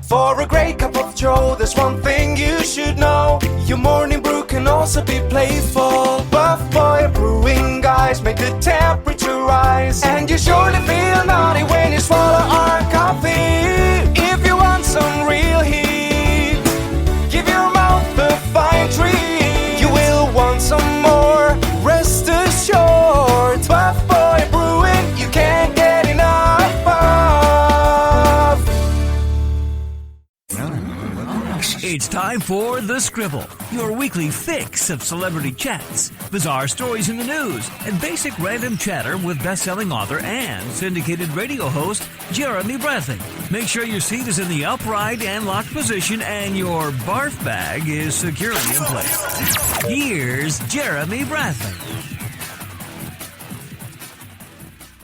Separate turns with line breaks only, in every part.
For a great cup of joe, there's one thing you should know. Your morning brew can also be playful. Buff Boy Brewing guys make the temperature rise, and you surely feel naughty when you swallow our coffee. If you want some real heat, give your mouth a fine treat. You will want some more, rest assured. Buff Boy Brewing, you can't get enough of.
It's time for The Scribble, your weekly fix of celebrity chats, bizarre stories in the news, and basic random chatter with best-selling author and syndicated radio host Jeremy Bradley. Make sure your seat is in the upright and locked position and your barf bag is securely in place. Here's Jeremy Bradley.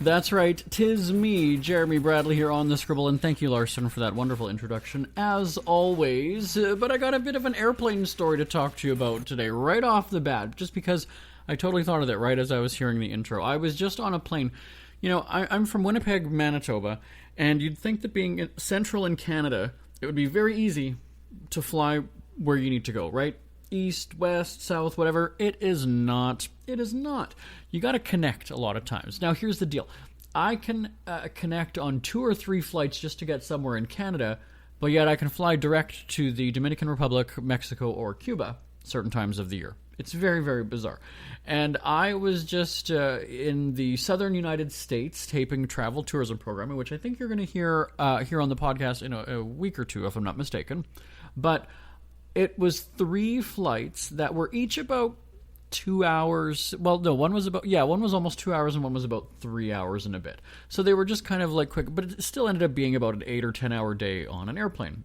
That's right, 'tis me, Jeremy Bradley, here on The Scribble, and thank you, Larson, for that wonderful introduction, as always. But I got a bit of an airplane story to talk to you about today, right off the bat, just because I totally thought of it right as I was hearing the intro. I was just on a plane. You know, I'm from Winnipeg, Manitoba, and you'd think that being central in Canada, it would be very easy to fly where you need to go, right? East, west, south, whatever. It is not. It is not. You got to connect a lot of times. Now, here's the deal. I can connect on 2 or 3 flights just to get somewhere in Canada, but yet I can fly direct to the Dominican Republic, Mexico, or Cuba certain times of the year. It's very, very bizarre. And I was just in the southern United States taping travel tourism programming, which I think you're going to hear here on the podcast in a week or two, if I'm not mistaken. But it was 3 flights that were each about 2 hours. Well, no, one was almost 2 hours and one was about 3 hours and a bit. So they were just kind of like quick, but it still ended up being about an 8 or 10 hour day on an airplane.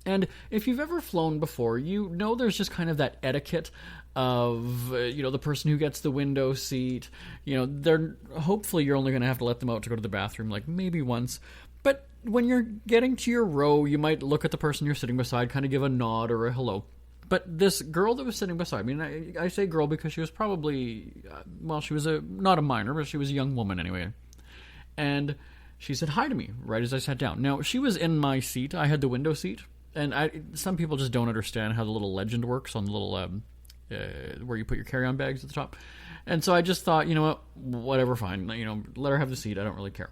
And if you've ever flown before, you know there's just kind of that etiquette of, the person who gets the window seat. Hopefully you're only going to have to let them out to go to the bathroom, like maybe once. But when you're getting to your row, you might look at the person you're sitting beside, kind of give a nod or a hello. But this girl that was sitting beside me, I say girl because she was probably, she was not a minor, but she was a young woman anyway. And she said hi to me right as I sat down. Now, she was in my seat. I had the window seat. And some people just don't understand how the little legend works on the little, where you put your carry-on bags at the top. And so I just thought, you know what, whatever, fine. Let her have the seat. I don't really care.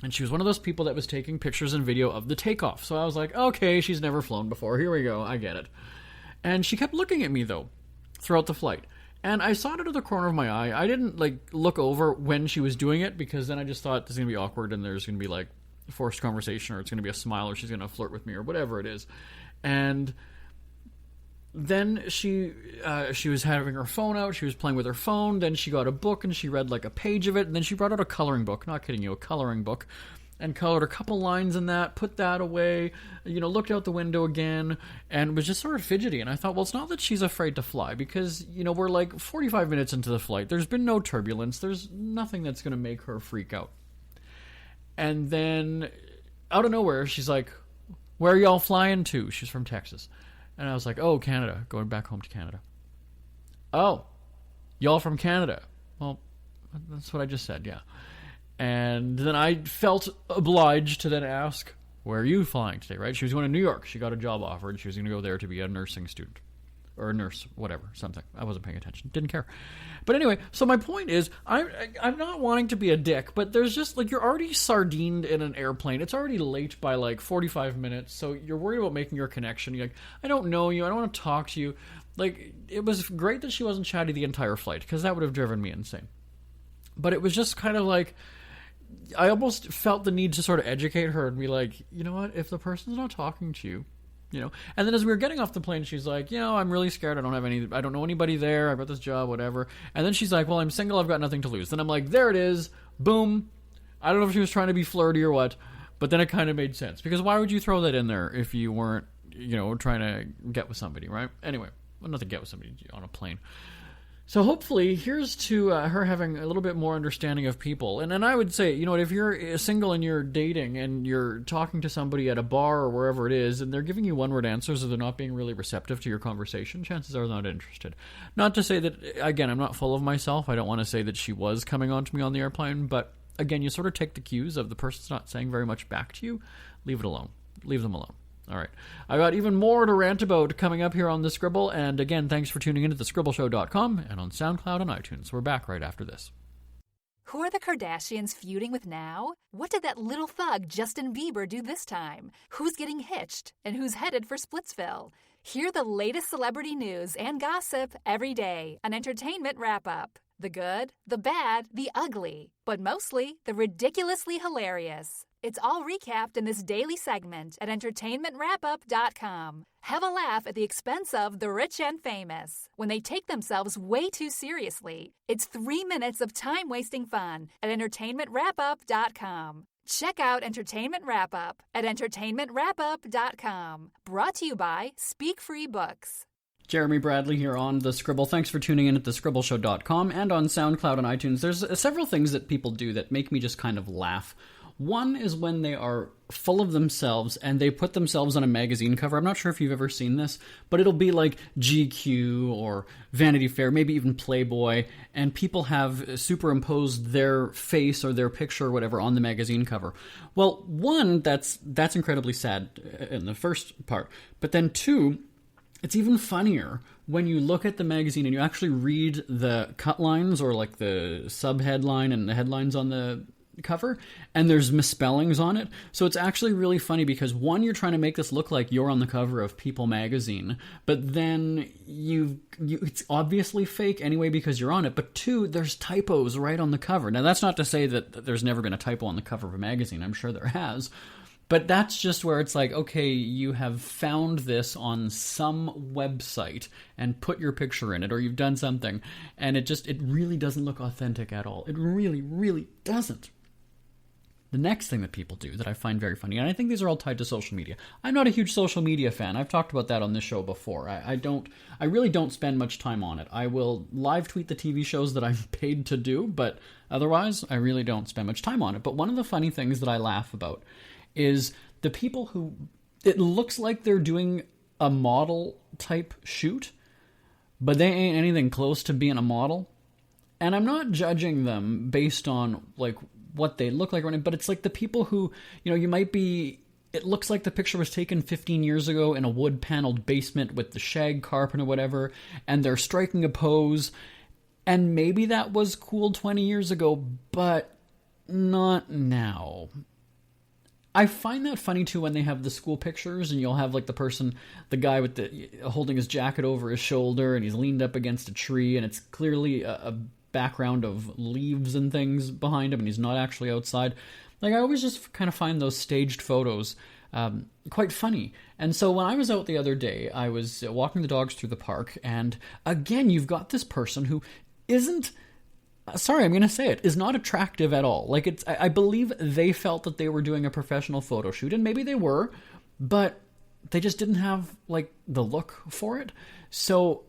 And she was one of those people that was taking pictures and video of the takeoff. So I was like, okay, she's never flown before. Here we go. I get it. And she kept looking at me, though, throughout the flight. And I saw it out of the corner of my eye. I didn't, look over when she was doing it, because then I just thought this is going to be awkward and there's going to be, forced conversation, or it's going to be a smile, or she's going to flirt with me, or whatever it is. And then she was having her phone out. She was playing with her phone. Then she got a book and she read a page of it. And then she brought out a coloring book. Not kidding you, a coloring book. And colored a couple lines in that, put that away, looked out the window again, and was just sort of fidgety. And I thought, well, it's not that she's afraid to fly, because, we're 45 minutes into the flight. There's been no turbulence. There's nothing that's going to make her freak out. And then, out of nowhere, she's like, where are y'all flying to? She's from Texas. And I was like, oh, Canada, going back home to Canada. Oh, y'all from Canada. Well, that's what I just said, yeah. And then I felt obliged to then ask, where are you flying today, right? She was going to New York. She got a job offer, and she was going to go there to be a nursing student. Or a nurse, whatever, something. I wasn't paying attention. Didn't care. But anyway, so my point is, I'm not wanting to be a dick, but there's just, you're already sardined in an airplane. It's already late by, 45 minutes, so you're worried about making your connection. You're like, I don't know you. I don't want to talk to you. It was great that she wasn't chatty the entire flight, because that would have driven me insane. But it was just kind of I almost felt the need to sort of educate her and be like, you know what, if the person's not talking to you, And then as we were getting off the plane, she's like, I'm really scared. I don't know anybody there. I've got this job, whatever. And then she's like, well, I'm single. I've got nothing to lose. Then I'm like, there it is. Boom. I don't know if she was trying to be flirty or what, but then it kind of made sense, because why would you throw that in there if you weren't, trying to get with somebody, right? Anyway, well, not to get with somebody on a plane. So hopefully, here's to her having a little bit more understanding of people. And then I would say, if you're single and you're dating and you're talking to somebody at a bar or wherever it is, and they're giving you one-word answers, or they're not being really receptive to your conversation, chances are they're not interested. Not to say that, again, I'm not full of myself. I don't want to say that she was coming on to me on the airplane. But, again, you sort of take the cues of the person's not saying very much back to you. Leave it alone. Leave them alone. All right. I got even more to rant about coming up here on The Scribble. And again, thanks for tuning in to thescribbleshow.com and on SoundCloud and iTunes. We're back right after this.
Who are the Kardashians feuding with now? What did that little thug Justin Bieber do this time? Who's getting hitched? And who's headed for Splitsville? Hear the latest celebrity news and gossip every day on Entertainment Wrap-Up. The good, the bad, the ugly, but mostly the ridiculously hilarious. It's all recapped in this daily segment at entertainmentwrapup.com. Have a laugh at the expense of the rich and famous when they take themselves way too seriously. It's 3 minutes of time-wasting fun at entertainmentwrapup.com. Check out Entertainment Wrap-Up at entertainmentwrapup.com. Brought to you by Speak Free Books.
Jeremy Bradley here on The Scribble. Thanks for tuning in at thescribbleshow.com and on SoundCloud and iTunes. There's several things that people do that make me just kind of laugh. One is when they are full of themselves and they put themselves on a magazine cover. I'm not sure if you've ever seen this, but it'll be like GQ or Vanity Fair, maybe even Playboy, and people have superimposed their face or their picture or whatever on the magazine cover. Well, one, that's incredibly sad in the first part, but then two, it's even funnier when you look at the magazine and you actually read the cut lines or like the subheadline and the headlines on the cover, and there's misspellings on it. So it's actually really funny because one, you're trying to make this look like you're on the cover of People magazine, but then it's obviously fake anyway because you're on it. But two, there's typos right on the cover. Now that's not to say that there's never been a typo on the cover of a magazine. I'm sure there has. But that's just where it's like, okay, you have found this on some website and put your picture in it, or you've done something, and it really doesn't look authentic at all. It really, really doesn't. The next thing that people do that I find very funny, and I think these are all tied to social media. I'm not a huge social media fan. I've talked about that on this show before. I really don't spend much time on it. I will live tweet the TV shows that I'm paid to do, but otherwise, I really don't spend much time on it. But one of the funny things that I laugh about is the people who, it looks like they're doing a model type shoot, but they ain't anything close to being a model. And I'm not judging them based on like what they look like, but it's like the people who, you might be, it looks like the picture was taken 15 years ago in a wood paneled basement with the shag carpet or whatever, and they're striking a pose, and maybe that was cool 20 years ago, but not now. I find that funny too when they have the school pictures and you'll have like the guy with holding his jacket over his shoulder and he's leaned up against a tree and it's clearly a background of leaves and things behind him and he's not actually outside. Like I always just kind of find those staged photos quite funny. And so when I was out the other day, I was walking the dogs through the park, and again, you've got this person who isn't, sorry, I'm going to say it, is not attractive at all. Like I believe they felt that they were doing a professional photo shoot, and maybe they were, but they just didn't have like the look for it. So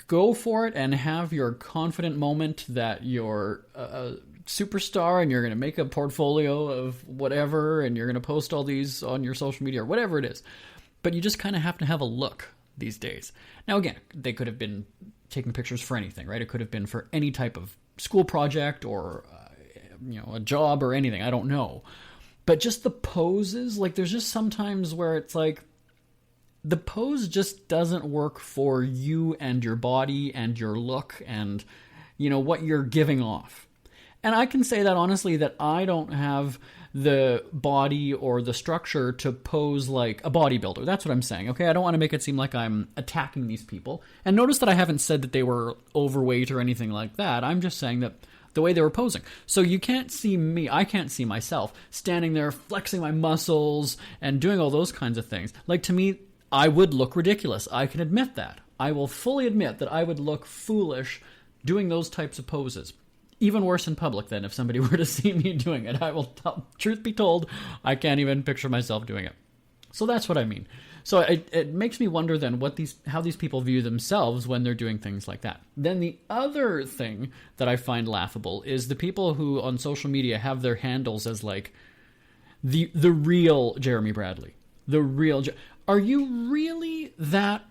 go for it and have your confident moment that you're a superstar and you're going to make a portfolio of whatever and you're going to post all these on your social media or whatever it is. But you just kind of have to have a look these days. Now again, they could have been taking pictures for anything, right? It could have been for any type of school project or a job or anything. I don't know. But just the poses, like there's just sometimes where it's like the pose just doesn't work for you and your body and your look and what you're giving off. And I can say that honestly, that I don't have the body or the structure to pose like a bodybuilder. That's what I'm saying, okay? I don't want to make it seem like I'm attacking these people. And notice that I haven't said that they were overweight or anything like that. I'm just saying that the way they were posing. So you can't see me, I can't see myself standing there flexing my muscles and doing all those kinds of things. Like to me, I would look ridiculous. I can admit that. I will fully admit that I would look foolish doing those types of poses. Even worse in public than if somebody were to see me doing it. I will, truth be told, I can't even picture myself doing it. So that's what I mean. So it makes me wonder then how these people view themselves when they're doing things like that. Then the other thing that I find laughable is the people who on social media have their handles as like the real Jeremy Bradley. The real. Are you really that?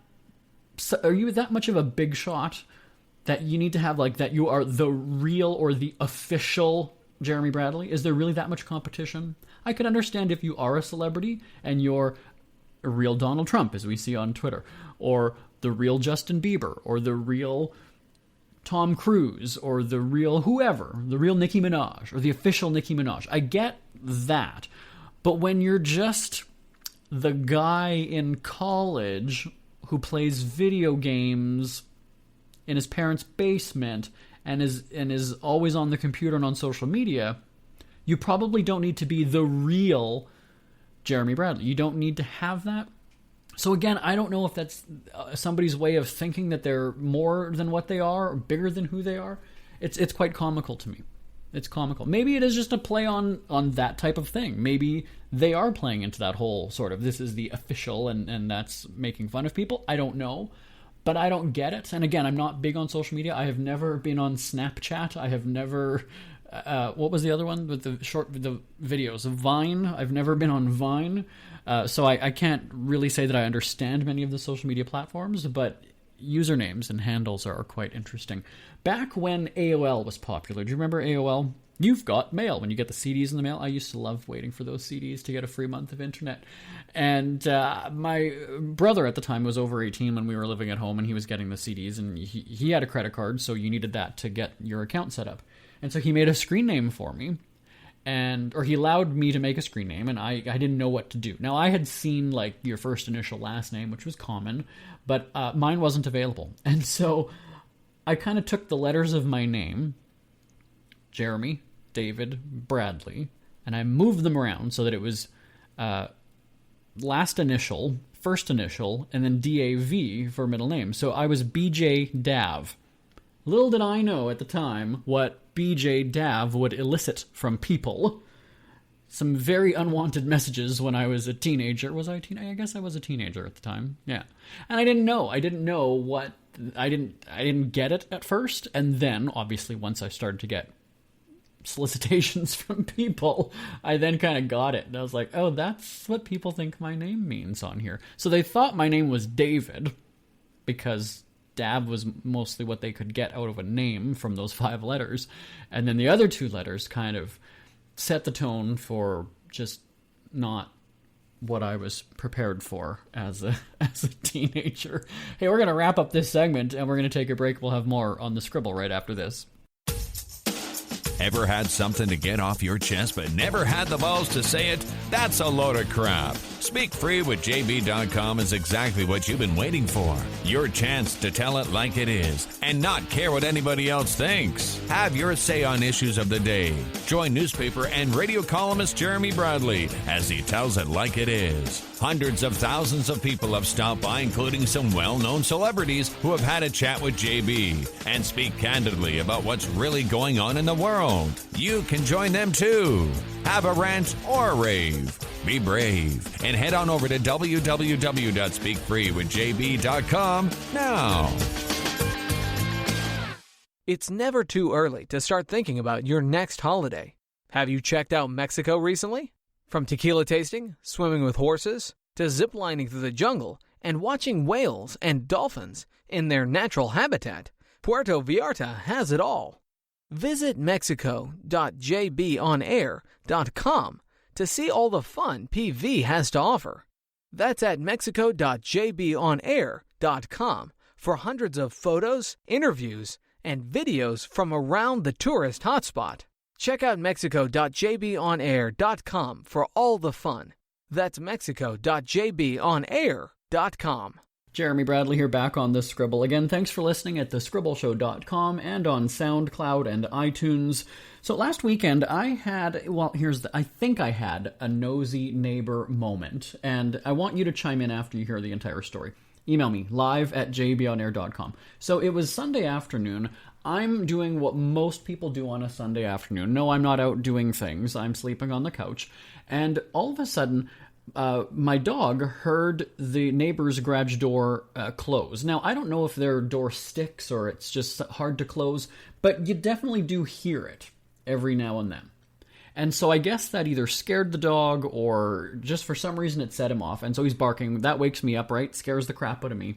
Are you that much of a big shot that you need to have like that you are the real or the official Jeremy Bradley? Is there really that much competition? I could understand if you are a celebrity and you're a real Donald Trump, as we see on Twitter, or the real Justin Bieber, or the real Tom Cruise, or the real whoever, the real Nicki Minaj, or the official Nicki Minaj. I get that. But when you're just the guy in college who plays video games in his parents' basement and is always on the computer and on social media, you probably don't need to be the real Jeremy Bradley. You don't need to have that. So again, I don't know if that's somebody's way of thinking that they're more than what they are or bigger than who they are. It's quite comical to me. It's comical. Maybe it is just a play on that type of thing. Maybe they are playing into that whole sort of, this is the official and that's making fun of people. I don't know. But I don't get it. And again, I'm not big on social media. I have never been on Snapchat. I have never... what was the other one with the videos? Vine. I've never been on Vine. So I can't really say that I understand many of the social media platforms, but usernames and handles are quite interesting. Back when AOL was popular, do you remember AOL? You've got mail when you get the CDs in the mail. I used to love waiting for those CDs to get a free month of internet. And my brother at the time was over 18 when we were living at home, and he was getting the CDs, and he had a credit card, so you needed that to get your account set up. And so he made a screen name for me, or he allowed me to make a screen name, and I didn't know what to do. Now, I had seen, like, your first initial last name, which was common, but mine wasn't available. And so I kind of took the letters of my name, Jeremy, David, Bradley, and I moved them around so that it was last initial, first initial, and then DAV for middle name. So I was BJ Dav. Little did I know at the time what BJ Dav would elicit from people. Some very unwanted messages when I was a teenager. Was I a teenager? I guess I was a teenager at the time. Yeah. And I didn't know. I didn't know what... I didn't get it at first. And then, obviously, once I started to get solicitations from people, I then kind of got it. And I was like, oh, that's what people think my name means on here. So they thought my name was David because Dav was mostly what they could get out of a name from those 5 letters. And then the other 2 letters kind of set the tone for just not what I was prepared for as a teenager. Hey, we're going to wrap up this segment and we're going to take a break. We'll have more on the Scribble right after this.
Ever had something to get off your chest but never had the balls to say it? That's a load of crap. Speak Free with JB.com is exactly what you've been waiting for. Your chance to tell it like it is and not care what anybody else thinks. Have your say on issues of the day. Join newspaper and radio columnist Jeremy Bradley as he tells it like it is. Hundreds of thousands of people have stopped by, including some well-known celebrities who have had a chat with JB and speak candidly about what's really going on in the world. You can join them too. Have a rant or a rave. Be brave and head on over to www.speakfreewithjb.com now.
It's never too early to start thinking about your next holiday. Have you checked out Mexico recently? From tequila tasting, swimming with horses, to ziplining through the jungle and watching whales and dolphins in their natural habitat, Puerto Vallarta has it all. Visit mexico.jbonair.com to see all the fun PV has to offer. That's at mexico.jbonair.com for hundreds of photos, interviews, and videos from around the tourist hotspot. Check out mexico.jbonair.com for all the fun. That's mexico.jbonair.com.
Jeremy Bradley here, back on The Scribble. Again, thanks for listening at thescribbleshow.com and on SoundCloud and iTunes. So last weekend I had, I think I had a nosy neighbor moment, and I want you to chime in after you hear the entire story. Email me, live@jbonair.com. So it was Sunday afternoon. I'm doing what most people do on a Sunday afternoon. No, I'm not out doing things. I'm sleeping on the couch. And all of a sudden, my dog heard the neighbor's garage door close. Now, I don't know if their door sticks or it's just hard to close, but you definitely do hear it every now and then. And so I guess that either scared the dog or just for some reason it set him off. And so he's barking. That wakes me up, right? Scares the crap out of me.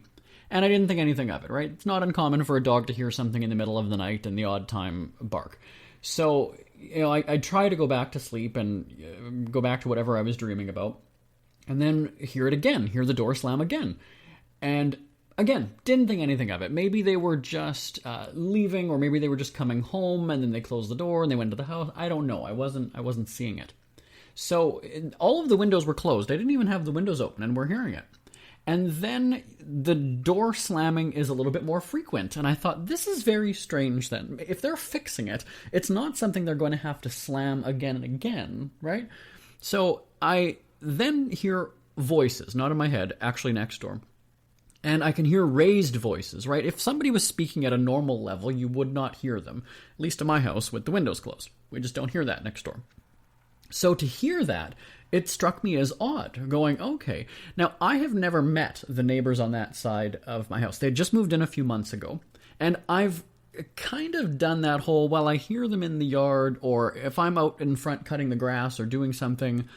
And I didn't think anything of it, right? It's not uncommon for a dog to hear something in the middle of the night and the odd time bark. So, I try to go back to sleep and go back to whatever I was dreaming about, and then hear it again, hear the door slam again. And again, didn't think anything of it. Maybe they were just leaving, or maybe they were just coming home, and then they closed the door and they went to the house. I don't know. I wasn't seeing it. So all of the windows were closed. I didn't even have the windows open, and we're hearing it. And then the door slamming is a little bit more frequent. And I thought, this is very strange then. If they're fixing it, it's not something they're going to have to slam again and again, right? So I then hear voices, not in my head, actually next door. And I can hear raised voices, right? If somebody was speaking at a normal level, you would not hear them. At least in my house with the windows closed. We just don't hear that next door. So to hear that, it struck me as odd, going, okay. Now, I have never met the neighbors on that side of my house. They had just moved in a few months ago, and I've kind of done that whole, while I hear them in the yard, or if I'm out in front cutting the grass or doing something,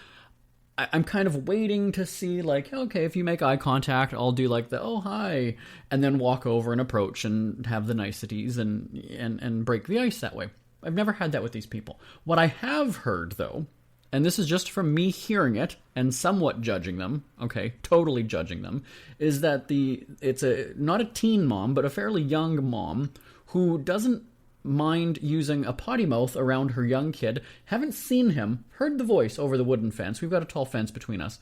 I'm kind of waiting to see, like, okay, if you make eye contact, I'll do like the, oh, hi, and then walk over and approach and have the niceties and break the ice that way. I've never had that with these people. What I have heard, though, and this is just from me hearing it and somewhat judging them, okay, totally judging them, is that it's not a teen mom, but a fairly young mom who doesn't mind using a potty mouth around her young kid. Haven't seen him, heard the voice over the wooden fence. We've got a tall fence between us.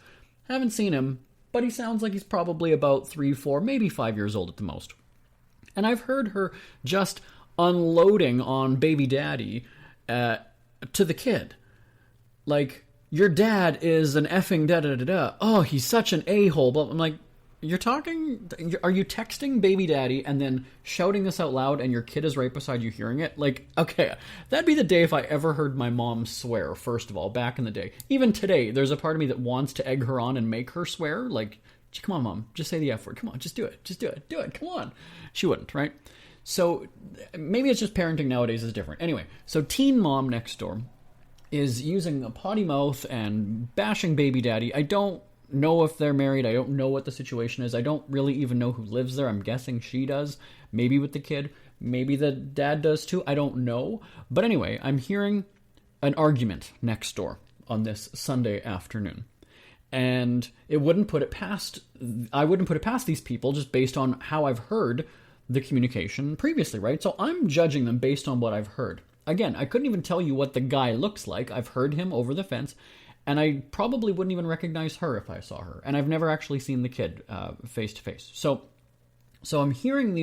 Haven't seen him, but he sounds like he's probably about 3, 4, maybe 5 years old at the most. And I've heard her just unloading on baby daddy to the kid. Like, your dad is an effing da-da-da-da. Oh, he's such an a-hole. But I'm like, are you texting baby daddy and then shouting this out loud and your kid is right beside you hearing it? Like, okay, that'd be the day if I ever heard my mom swear, first of all, back in the day. Even today, there's a part of me that wants to egg her on and make her swear. Like, come on, Mom, just say the F word. Come on, just do it. Just do it. Do it. Come on. She wouldn't, right? So maybe it's just parenting nowadays is different. Anyway, so teen mom next door is using a potty mouth and bashing baby daddy. I don't know if they're married. I don't know what the situation is. I don't really even know who lives there. I'm guessing she does. Maybe with the kid. Maybe the dad does too. I don't know. But anyway, I'm hearing an argument next door on this Sunday afternoon. And I wouldn't put it past these people just based on how I've heard the communication previously, right? So I'm judging them based on what I've heard. Again, I couldn't even tell you what the guy looks like. I've heard him over the fence, and I probably wouldn't even recognize her if I saw her. And I've never actually seen the kid face to face. So I'm hearing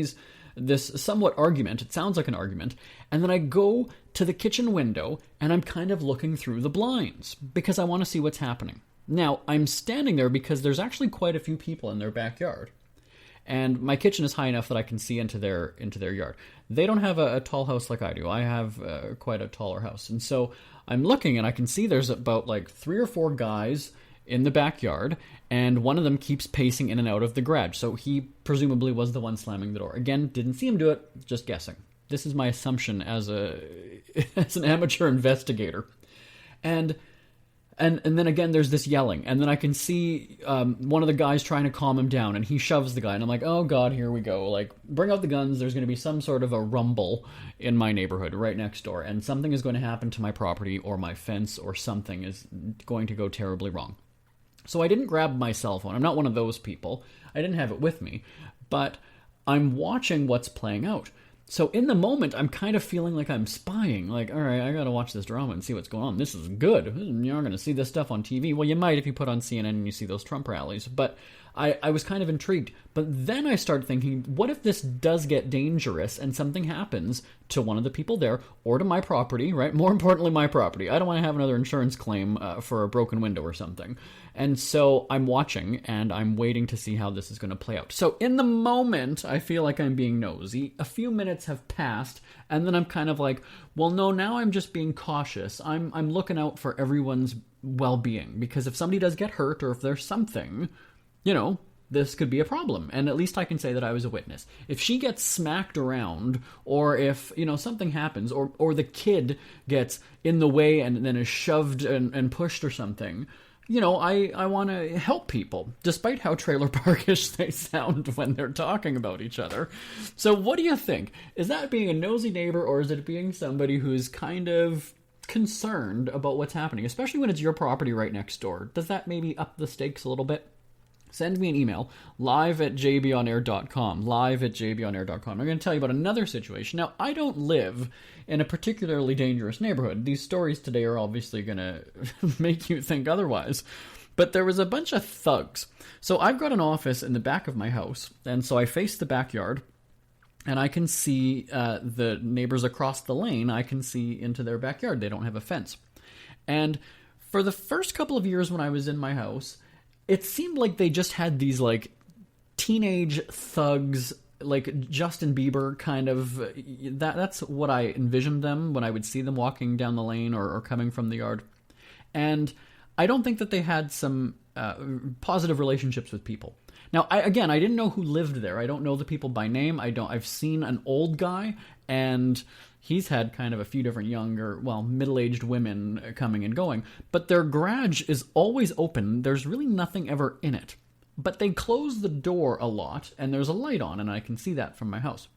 this somewhat argument. It sounds like an argument. And then I go to the kitchen window, and I'm kind of looking through the blinds because I want to see what's happening. Now, I'm standing there because there's actually quite a few people in their backyard. And my kitchen is high enough that I can see into their yard. They don't have a tall house like I do. I have quite a taller house. And so I'm looking and I can see there's about like 3 or 4 guys in the backyard, and one of them keeps pacing in and out of the garage. So he presumably was the one slamming the door. Again, didn't see him do it, just guessing. This is my assumption as an amateur investigator. And then again, there's this yelling. And then I can see one of the guys trying to calm him down, and he shoves the guy. And I'm like, oh, God, here we go. Like, bring out the guns. There's going to be some sort of a rumble in my neighborhood right next door. And something is going to happen to my property or my fence, or something is going to go terribly wrong. So I didn't grab my cell phone. I'm not one of those people. I didn't have it with me. But I'm watching what's playing out. So in the moment, I'm kind of feeling like I'm spying. Like, all right, I got to watch this drama and see what's going on. This is good. You're not going to see this stuff on TV. Well, you might if you put on CNN and you see those Trump rallies. But I was kind of intrigued. But then I started thinking, what if this does get dangerous and something happens to one of the people there or to my property, right? More importantly, my property. I don't want to have another insurance claim for a broken window or something. And so I'm watching and I'm waiting to see how this is going to play out. So in the moment, I feel like I'm being nosy. A few minutes have passed, and then I'm kind of like, well, no, now I'm just being cautious. I'm looking out for everyone's well-being, because if somebody does get hurt or if there's something, this could be a problem. And at least I can say that I was a witness. If she gets smacked around, or if, something happens, or the kid gets in the way and then is shoved and pushed or something, I want to help people, despite how trailer parkish they sound when they're talking about each other. So what do you think? Is that being a nosy neighbor, or is it being somebody who's kind of concerned about what's happening, especially when it's your property right next door? Does that maybe up the stakes a little bit? Send me an email, live@jbonair.com, live@jbonair.com. I'm going to tell you about another situation. Now, I don't live in a particularly dangerous neighborhood. These stories today are obviously going to make you think otherwise. But there was a bunch of thugs. So I've got an office in the back of my house, and so I face the backyard, and I can see the neighbors across the lane. I can see into their backyard. They don't have a fence. And for the first couple of years when I was in my house, it seemed like they just had these, like, teenage thugs, like Justin Bieber kind of. That's what I envisioned them when I would see them walking down the lane or coming from the yard. And I don't think that they had some positive relationships with people. Now, I didn't know who lived there. I don't know the people by name. I've seen an old guy, and he's had kind of a few different middle-aged women coming and going. But their garage is always open. There's really nothing ever in it. But they close the door a lot, and there's a light on, and I can see that from my house.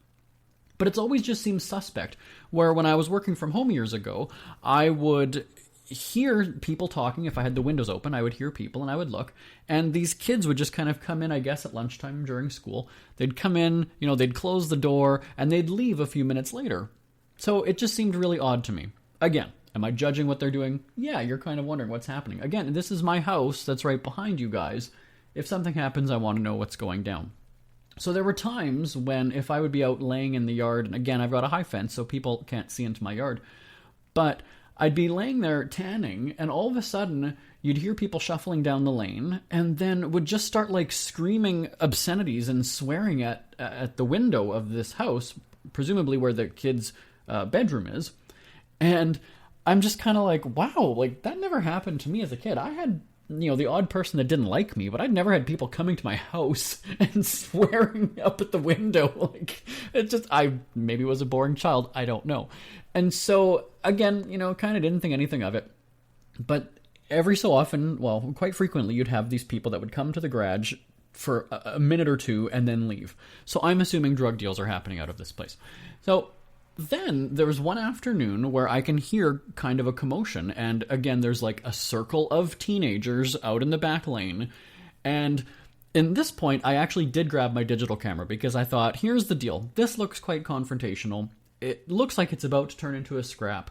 But it's always just seemed suspect, where when I was working from home years ago, I would hear people talking. If I had the windows open, I would hear people, and I would look, and these kids would just kind of come in, I guess, at lunchtime during school. They'd come in, they'd close the door, and they'd leave a few minutes later. So it just seemed really odd to me. Again, am I judging what they're doing? Yeah, you're kind of wondering what's happening. Again, this is my house that's right behind you guys. If something happens, I want to know what's going down. So there were times when if I would be out laying in the yard, and again, I've got a high fence so people can't see into my yard, but I'd be laying there tanning, and all of a sudden, you'd hear people shuffling down the lane, and then would just start, like, screaming obscenities and swearing at the window of this house, presumably where the kid's bedroom is. And I'm just kind of like, wow, like, that never happened to me as a kid. I had, the odd person that didn't like me, but I'd never had people coming to my house and swearing up at the window. Like, it just, I maybe was a boring child. I don't know. And so, again, kind of didn't think anything of it. But every so often, quite frequently, you'd have these people that would come to the garage for a minute or two and then leave. So I'm assuming drug deals are happening out of this place. So then there was one afternoon where I can hear kind of a commotion. And again, there's like a circle of teenagers out in the back lane. And in this point, I actually did grab my digital camera because I thought, here's the deal. This looks quite confrontational. It looks like it's about to turn into a scrap.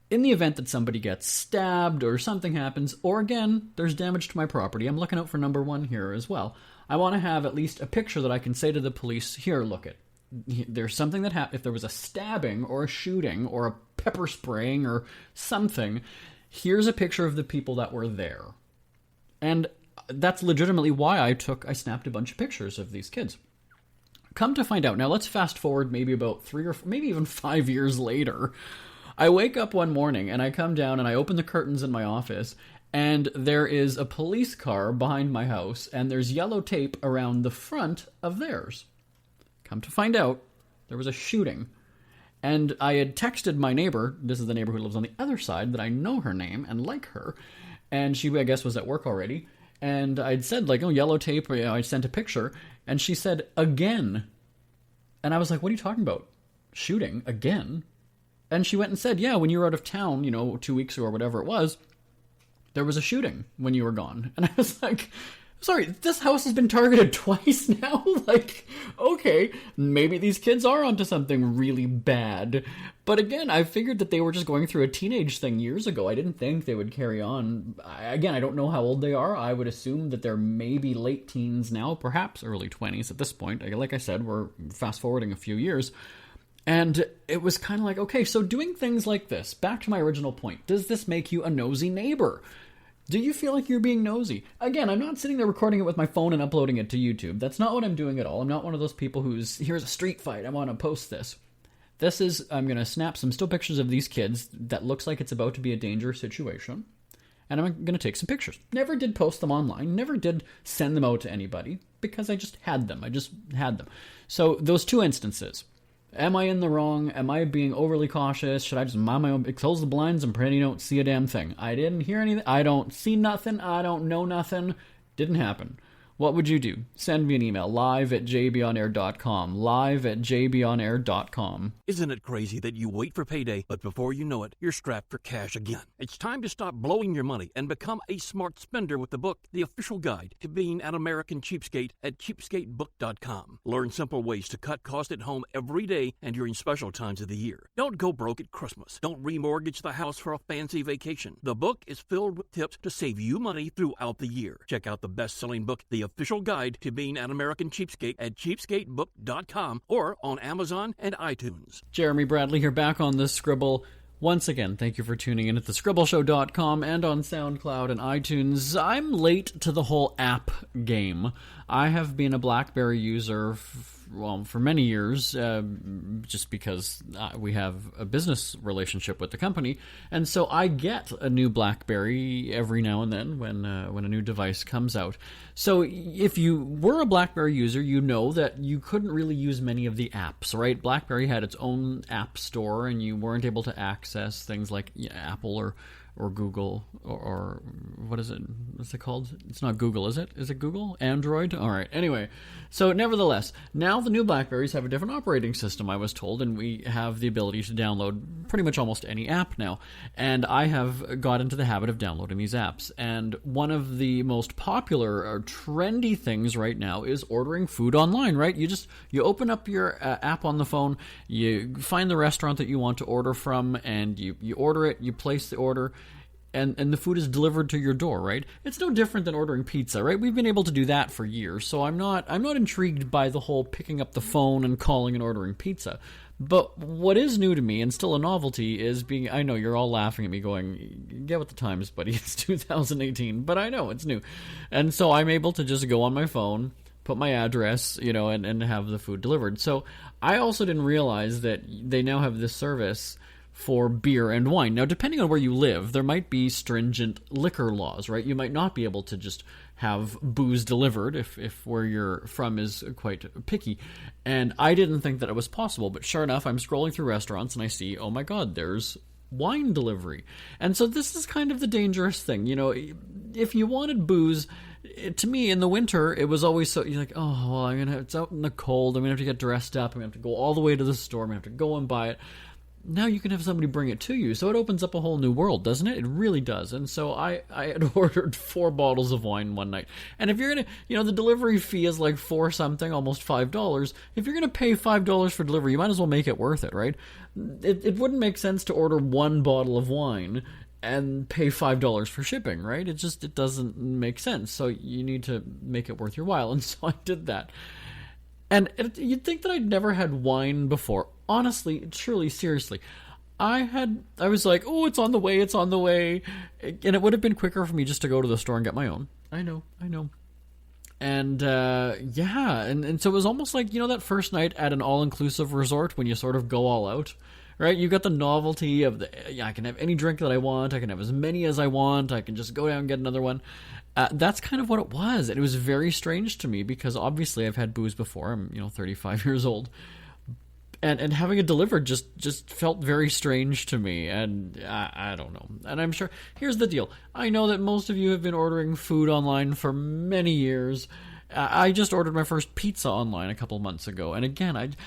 In the event that somebody gets stabbed or something happens, or again, there's damage to my property, I'm looking out for number one here as well. I want to have at least a picture that I can say to the police, here, look it. There's something that happened. If there was a stabbing or a shooting or a pepper spraying or something, here's a picture of the people that were there. And that's legitimately why I snapped a bunch of pictures of these kids. Come to find out, now let's fast forward maybe about 3 or maybe even 5 years later. I wake up one morning and I come down and I open the curtains in my office, and there is a police car behind my house, and there's yellow tape around the front of theirs. Come to find out, there was a shooting. And I had texted my neighbor, this is the neighbor who lives on the other side, that I know her name and like her, and she, I guess, was at work already. And I'd said, like, oh, yellow tape, I sent a picture, and she said, again. And I was like, what are you talking about? Shooting? Again? And she went and said, yeah, when you were out of town, 2 weeks ago or whatever it was, there was a shooting when you were gone. And I was like, sorry, this house has been targeted twice now? Like, okay, maybe these kids are onto something really bad. But again, I figured that they were just going through a teenage thing years ago. I didn't think they would carry on. I don't know how old they are. I would assume that they're maybe late teens now, perhaps early 20s at this point. Like I said, we're fast forwarding a few years. And it was kind of like, okay, so doing things like this, back to my original point, does this make you a nosy neighbor? Do you feel like you're being nosy? Again, I'm not sitting there recording it with my phone and uploading it to YouTube. That's not what I'm doing at all. I'm not one of those people who's, here's a street fight, I want to post this. This is, I'm going to snap some still pictures of these kids that looks like it's about to be a dangerous situation. And I'm going to take some pictures. Never did post them online. Never did send them out to anybody because I just had them. So those two instances. Am I in the wrong? Am I being overly cautious? Should I just mind my own, close the blinds and pretend you don't see a damn thing? I didn't hear anything. I don't see nothing. I don't know nothing. Didn't happen. What would you do? Send me an email, live@jbonair.com, live@jbonair.com.
Isn't it crazy that you wait for payday, but before you know it, you're strapped for cash again? It's time to stop blowing your money and become a smart spender with the book, The Official Guide to Being an American Cheapskate, at cheapskatebook.com. Learn simple ways to cut costs at home every day and during special times of the year. Don't go broke at Christmas. Don't remortgage the house for a fancy vacation. The book is filled with tips to save you money throughout the year. Check out the best-selling book, The Official Guide to Being an American Cheapskate, at cheapskatebook.com or on Amazon and iTunes.
Jeremy Bradley here, back on the Scribble. Once again, thank you for tuning in at thescribbleshow.com and on SoundCloud and iTunes. I'm late to the whole app game. I have been a BlackBerry user for many years, just because we have a business relationship with the company, and so I get a new BlackBerry every now and then when a new device comes out. So if you were a BlackBerry user, you know that you couldn't really use many of the apps, right? BlackBerry had its own app store, and you weren't able to access things like Apple or Google, or what is it? What's it called? It's not Google, is it? Is it Google? Android? All right. Anyway, so nevertheless, now the new BlackBerries have a different operating system, I was told, and we have the ability to download pretty much almost any app now. And I have got into the habit of downloading these apps. And one of the most popular or trendy things right now is ordering food online, right? You open up your app on the phone, you find the restaurant that you want to order from, and you order it, you place the order, and the food is delivered to your door, right? It's no different than ordering pizza, right? We've been able to do that for years, so I'm not intrigued by the whole picking up the phone and calling and ordering pizza. But what is new to me, and still a novelty, is being... I know you're all laughing at me going, get with the times, buddy, it's 2018, but I know, it's new. And so I'm able to just go on my phone, put my address, and have the food delivered. So I also didn't realize that they now have this service for beer and wine. Now, depending on where you live, there might be stringent liquor laws, right? You might not be able to just have booze delivered if where you're from is quite picky. And I didn't think that it was possible, but sure enough, I'm scrolling through restaurants and I see, oh my God, there's wine delivery. And so this is kind of the dangerous thing. If you wanted booze, to me, in the winter, it was always so, you're like, oh, well, it's out in the cold, I'm going to have to get dressed up, I'm going to have to go all the way to the store, I'm going to have to go and buy it. Now you can have somebody bring it to you, so it opens up a whole new world, doesn't it? It really does. And so I had ordered 4 bottles of wine one night. And if you're going to, the delivery fee is like $4 something, almost $5. If you're going to pay $5 for delivery, you might as well make it worth it, right? It wouldn't make sense to order 1 bottle of wine and pay $5 for shipping, right? It doesn't make sense. So you need to make it worth your while. And so I did that. And you'd think that I'd never had wine before. Honestly, truly, seriously. I was like, oh, it's on the way. And it would have been quicker for me just to go to the store and get my own. I know. And, yeah. And so it was almost like, that first night at an all-inclusive resort when you sort of go all out, right? You got the novelty of I can have any drink that I want. I can have as many as I want. I can just go down and get another one. That's kind of what it was. And it was very strange to me because obviously I've had booze before. I'm, 35 years old. And having it delivered just felt very strange to me. And I don't know. And I'm sure, here's the deal. I know that most of you have been ordering food online for many years. I just ordered my first pizza online a couple months ago. And again,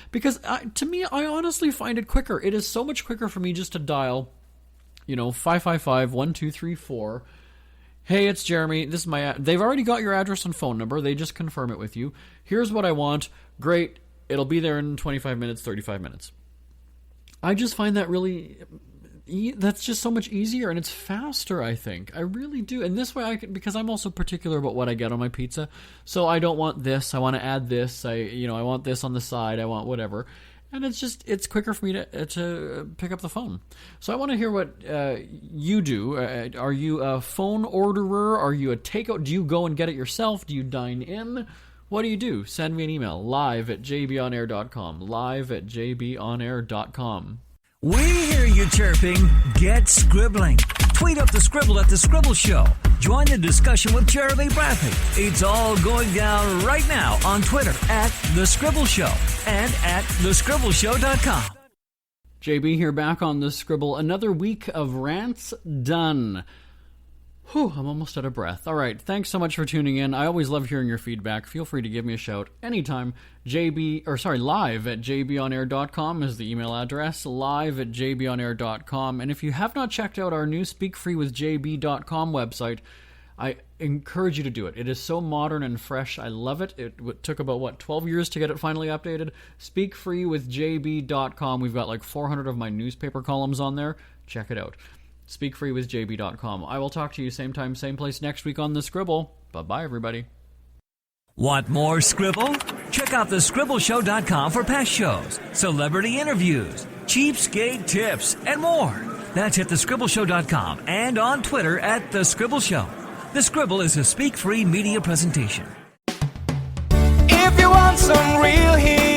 to me, I honestly find it quicker. It is so much quicker for me just to dial, 555-1234. Hey, it's Jeremy. This is my... They've already got your address and phone number. They just confirm it with you. Here's what I want. Great. It'll be there in 25 minutes, 35 minutes. I just find that really... That's just so much easier, and it's faster, I think. I really do. And this way, because I'm also particular about what I get on my pizza. So I don't want this. I want to add this. I want this on the side. I want whatever. And it's quicker for me to pick up the phone. So I want to hear what you do. Are you a phone orderer? Are you a takeout? Do you go and get it yourself? Do you dine in? What do you do? Send me an email, live@jbonair.com, live@jbonair.com.
We hear you chirping. Get scribbling. Tweet up the Scribble at The Scribble Show. Join the discussion with Jeremy Bradley. It's all going down right now on Twitter at The Scribble Show and at thescribbleshow.com.
JB here, back on The Scribble. Another week of rants done. Whew, I'm almost out of breath. All right, thanks so much for tuning in. I always love hearing your feedback. Feel free to give me a shout anytime. Live at jbonair.com is the email address, live at jbonair.com. And if you have not checked out our new speakfreewithjb.com website, I encourage you to do it. It is so modern and fresh. I love it. It took about, 12 years to get it finally updated. Speakfreewithjb.com. We've got like 400 of my newspaper columns on there. Check it out. Speakfreewithjb.com. I will talk to you same time, same place next week on The Scribble. Bye-bye, everybody.
Want more Scribble? Check out thescribbleshow.com for past shows, celebrity interviews, cheapskate tips, and more. That's at thescribbleshow.com and on Twitter at The Scribble Show. The Scribble is a Speak Free media presentation.
If you want some real heat,